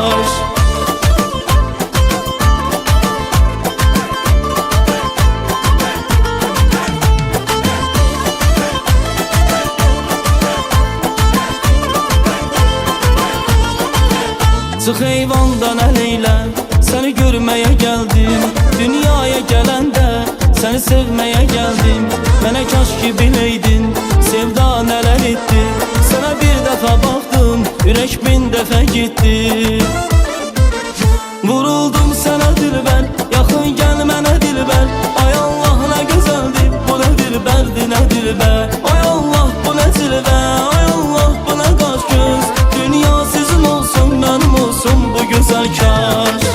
kaş. Çıx eyvandan əl eylə, səni görməyə gəldim. Dünyaya gələndə səni sevməyə gəldim. Mənə kaş ki biləydin, sevda nələr etdi. Sənə bir dəfə baxdım, ürək min dəfə getdi. Vuruldum sənə dilbər, yaxın gəl mənə dilbər. Ay Allah nə gözəldir, bu nə dilbərdir, nə dilbər. Ay Allah bu nə cilvə, ay Allah bu nə qaş göz. Dünya sizin olsun, mənim olsun bu gözəl kaş.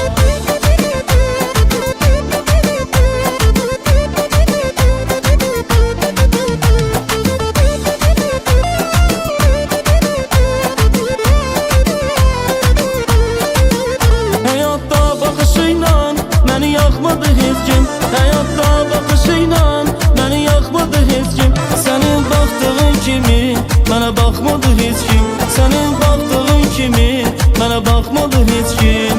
Həyatda baxışıyla məni yaxmadı heç kim. Həyatda baxışıyla məni yaxmadı heç kim. Sənin baxdığın kimi mənə baxmadı heç kim. Sənin baxdığın kimi mənə baxmadı heç kim.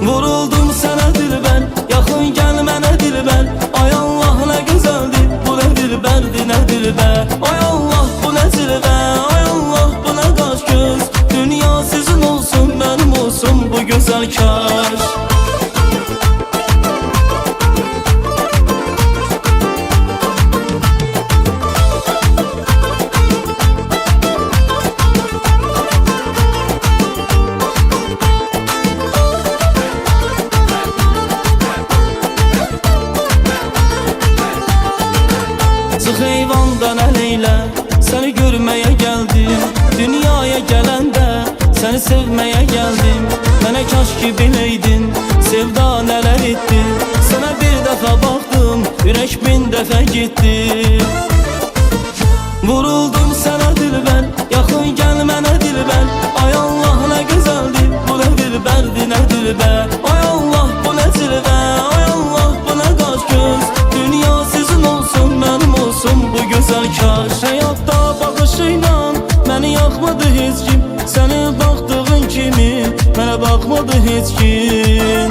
Vuruldum sənə dilbər, yaxın gəl mənə dilbər. Ay Allah nə gözəldir, bu nə dilbərdir, nə dilbər. Ay Allah bu nə cilvə, ay Allah bu nə qaş göz. Dünya sizin olsun, mənim olsun bu gözəl kaş. Çıx eyvandan əl eylə, səni görməyə gəldim. Dünyaya gələndə səni sevməyə gəldim. Mənə kaş ki biləydin, sevda nələr etdi. Sənə bir dəfə baxdım, ürək min dəfə getdi. Vuruldum sənə dilbər, yaxın gəl mənə dilbər. Ay Allah nə gözəldir, bu nə dilbərdir, nə dilbər. Ay Allah bu nə cilvə, ay Allah bu nə qaş göz. Dünya sizin olsun, mənim olsun bu gözəl kaş. Həyatda baxışıyla məni yaxmadı heç kim. Sənin baxdığın kimi mənə baxmadı heç kim.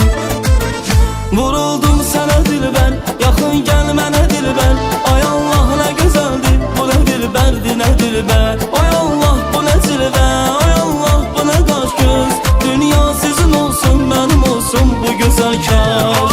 Vuruldum sənə dilbər, yaxın gəl mənə dilbər. Ay Allah nə gözəldir, bu nə dilbərdir, nə dilbər. Ay Allah bu nə cilvə, ay Allah bu nə qaş göz. Dünya sizin olsun, mənim olsun bu gözəl kaş.